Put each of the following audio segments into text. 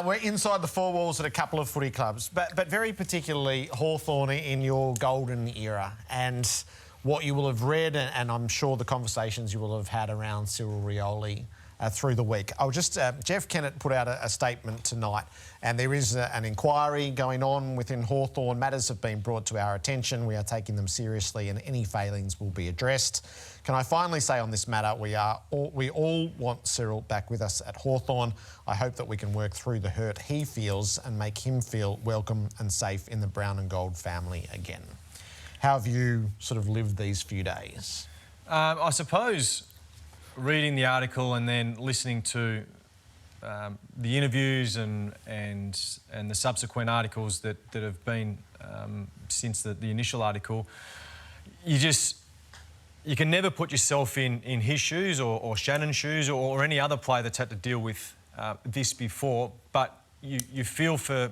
We're inside the four walls at a couple of footy clubs, but very particularly Hawthorn in your golden era, and what you will have read, and I'm sure the conversations you will have had around Cyril Rioli through the week. Jeff Kennett put out a statement tonight, and there is an inquiry going on within Hawthorn. Matters have been brought to our attention. We are taking them seriously, and any failings will be addressed. Can I finally say on this matter, we all want Cyril back with us at Hawthorn. I hope that we can work through the hurt he feels and make him feel welcome and safe in the brown and gold family again. How have you sort of lived these few days? I suppose reading the article and then listening to the interviews and the subsequent articles that have been since the initial article, you can never put yourself in his shoes or Shannon's shoes or any other player that's had to deal with this before, but you feel for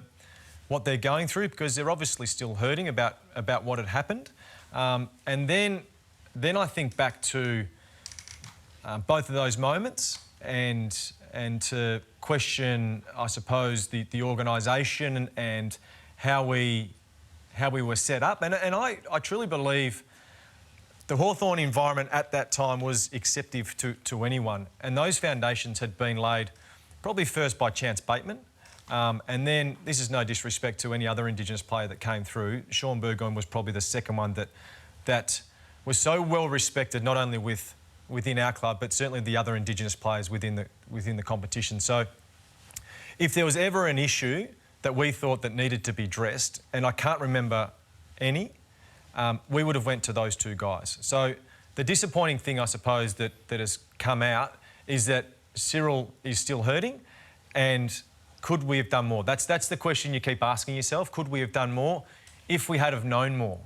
what they're going through, because they're obviously still hurting about what had happened. And then I think back to both of those moments and to question, I suppose, the organisation and how we were set up. And I truly believe the Hawthorn environment at that time was acceptive to anyone. And those foundations had been laid probably first by Chance Bateman. And then, this is no disrespect to any other Indigenous player that came through, Sean Burgoyne was probably the second one that was so well respected, not only within our club, but certainly the other Indigenous players within the competition. So if there was ever an issue that we thought that needed to be addressed, and I can't remember any, we would have went to those two guys. So the disappointing thing, I suppose, that has come out is that Cyril is still hurting, and could we have done more? That's the question you keep asking yourself. Could we have done more if we had have known more?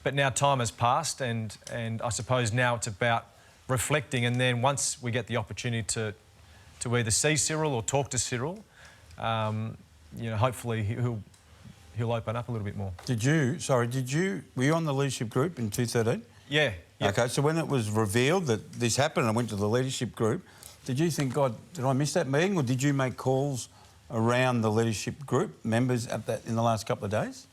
But now time has passed, and I suppose now it's about reflecting, and then once we get the opportunity to either see Cyril or talk to Cyril, hopefully he'll open up a little bit more. Were you on the leadership group in 2013? Yeah. OK, so when it was revealed that this happened and I went to the leadership group, did you think, God, did I miss that meeting, or did you make calls around the leadership group members in the last couple of days?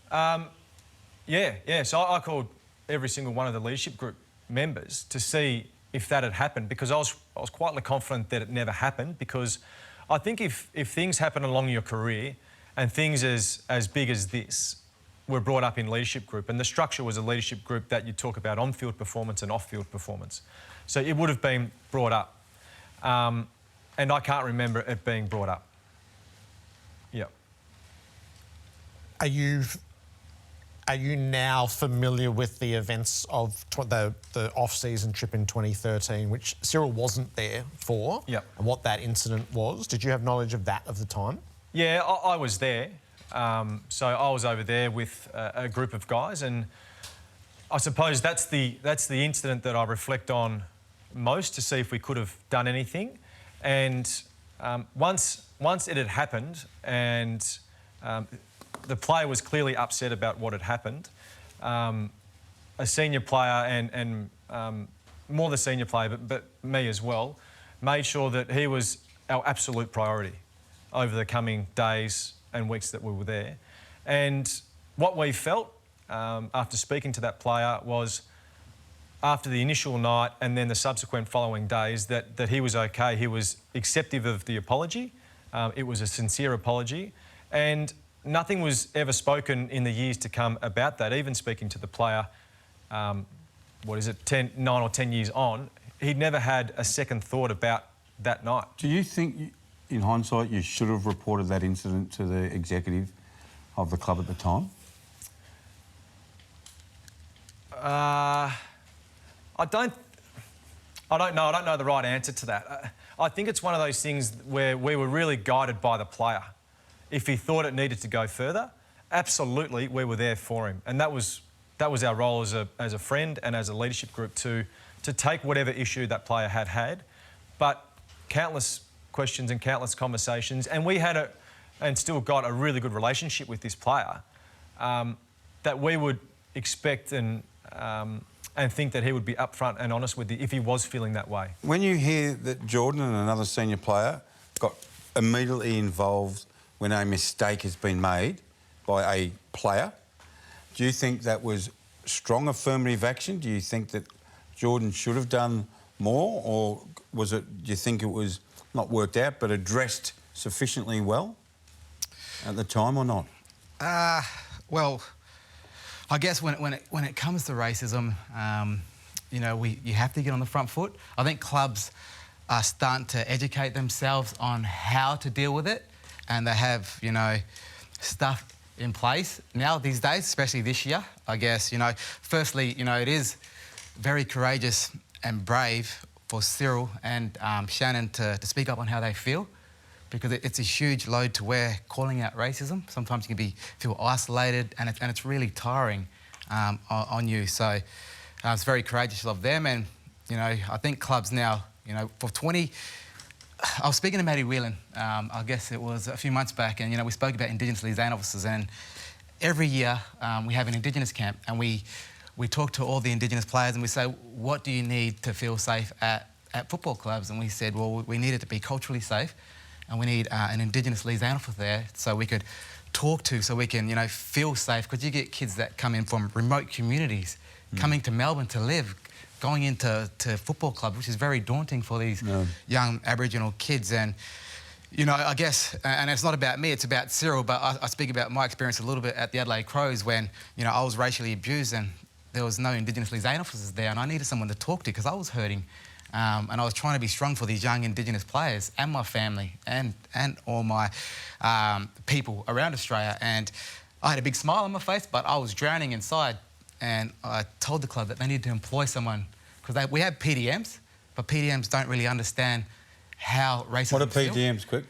Yeah. So I called every single one of the leadership group members to see if that had happened, because I was quietly confident that it never happened, because I think if things happen along your career and things as big as this were brought up in leadership group, and the structure was a leadership group that you talk about on-field performance and off-field performance, so it would have been brought up. And I can't remember it being brought up. Yeah. Are you now familiar with the events of the off-season trip in 2013, which Cyril wasn't there for, yep, and what that incident was? Did you have knowledge of that at the time? Yeah, I was there. So I was over there with a group of guys, and I suppose that's the incident that I reflect on most, to see if we could have done anything. And once it had happened, and the player was clearly upset about what had happened, a senior player and more the senior player, but me as well, made sure that he was our absolute priority over the coming days and weeks that we were there. And what we felt after speaking to that player was, after the initial night and then the subsequent following days, that he was okay. He was acceptive of the apology. It was a sincere apology, and nothing was ever spoken in the years to come about that. Even speaking to the player, 9 or 10 years on, he'd never had a second thought about that night. Do you think, in hindsight, you should have reported that incident to the executive of the club at the time? I don't know. I don't know the right answer to that. I think it's one of those things where we were really guided by the player. If he thought it needed to go further, absolutely, we were there for him, and that was our role as a friend and as a leadership group to take whatever issue that player had. But countless questions and countless conversations, and we had and still got a really good relationship with this player, that we would expect and think that he would be upfront and honest with you if he was feeling that way. When you hear that Jordan and another senior player got immediately involved when a mistake has been made by a player. Do you think that was strong affirmative action? Do you think that Jordan should have done more, or was it? Do you think it was not worked out but addressed sufficiently well at the time, or not? Well, I guess when it comes to racism, you know, you have to get on the front foot. I think clubs are starting to educate themselves on how to deal with it, and they have, you know, stuff in place now these days, especially this year. I guess, you know, firstly, you know, it is very courageous and brave for Cyril and Shannon to speak up on how they feel, because it's a huge load to wear, calling out racism. Sometimes you can feel isolated, and it's really tiring on you. So it's very courageous of them, and, you know, I think clubs now, you know, for 20... I was speaking to Matty Whelan, I guess it was a few months back, and, you know, we spoke about Indigenous liaison officers, and every year we have an Indigenous camp, and we talk to all the Indigenous players and we say, what do you need to feel safe at football clubs? And we said, well, we need it to be culturally safe, and we need an Indigenous liaison officer there so we could talk to, so we can, you know, feel safe, because you get kids that come in from remote communities, coming to Melbourne to live, going into football club, which is very daunting for these young Aboriginal kids. And, you know, I guess, and it's not about me, it's about Cyril, but I speak about my experience a little bit at the Adelaide Crows when, you know, I was racially abused and there was no Indigenous liaison officers there, and I needed someone to talk to because I was hurting. And I was trying to be strong for these young Indigenous players and my family and all my people around Australia. And I had a big smile on my face, but I was drowning inside. And I told the club that they needed to employ someone, because we have PDMs, but PDMs don't really understand how racism. What are PDMs, quick?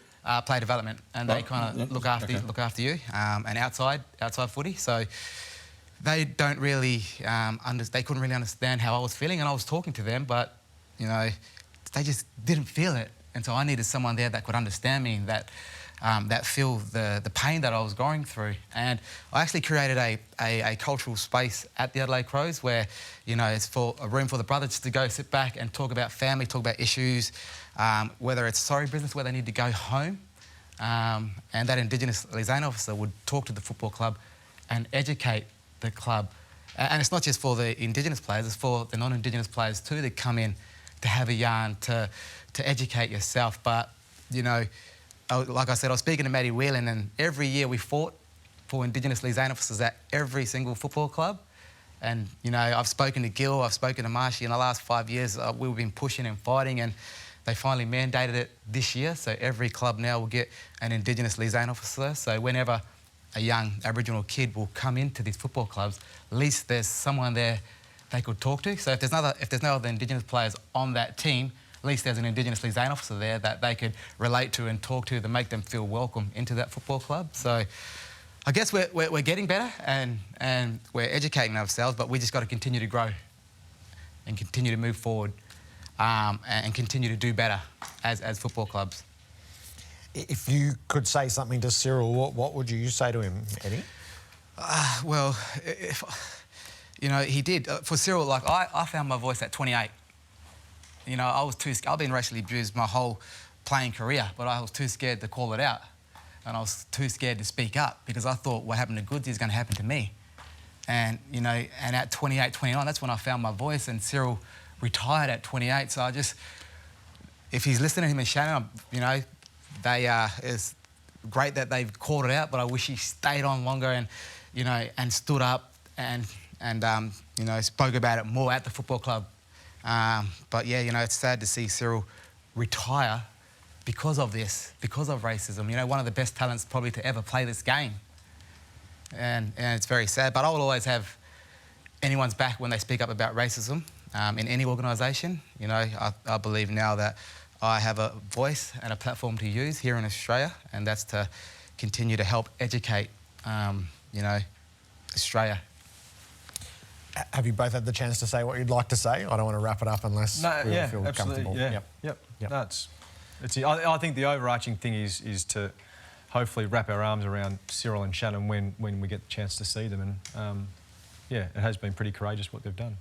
Player development, and they kind of look after you, and outside footy. So they don't really they couldn't really understand how I was feeling, and I was talking to them, but, you know, they just didn't feel it. And so I needed someone there that could understand me, that feel the pain that I was going through. And I actually created a cultural space at the Adelaide Crows where, you know, it's for a room for the brothers to go sit back and talk about family, talk about issues, whether it's sorry business where they need to go home. And that Indigenous liaison officer would talk to the football club and educate the club. And it's not just for the Indigenous players, it's for the non-Indigenous players too that come in to have a yarn, to educate yourself. But, you know, like I said, I was speaking to Matty Whelan, and every year we fought for Indigenous liaison officers at every single football club. And, you know, I've spoken to Gil, I've spoken to Marshy in the last 5 years. We've been pushing and fighting, and they finally mandated it this year. So every club now will get an Indigenous liaison officer. So whenever a young Aboriginal kid will come into these football clubs, at least there's someone there they could talk to. So if there's no other Indigenous players on that team, at least there's an Indigenous liaison officer there that they could relate to and talk to make them feel welcome into that football club. So I guess we're getting better and we're educating ourselves, but we just got to continue to grow and continue to move forward and continue to do better as football clubs. If you could say something to Cyril, what would you say to him, Eddie? Well, you know, he did. For Cyril, like, I found my voice at 28. You know, I've been racially abused my whole playing career, but I was too scared to call it out. And I was too scared to speak up because I thought what happened to Goodsy is going to happen to me. And, you know, and at 28, 29, that's when I found my voice, and Cyril retired at 28. So if he's listening to him and Shannon, you know, it's great that they've called it out, but I wish he stayed on longer and, you know, and stood up and you know, spoke about it more at the football club. But yeah, you know, it's sad to see Cyril retire because of this, because of racism. You know, one of the best talents probably to ever play this game. And it's very sad, but I will always have anyone's back when they speak up about racism in any organisation. You know, I believe now that I have a voice and a platform to use here in Australia, and that's to continue to help educate, you know, Australia. Have you both had the chance to say what you'd like to say? I don't want to wrap it up unless we all feel comfortable. Yeah, yep. No, I think the overarching thing is to hopefully wrap our arms around Cyril and Shannon when we get the chance to see them. And, yeah, it has been pretty courageous what they've done.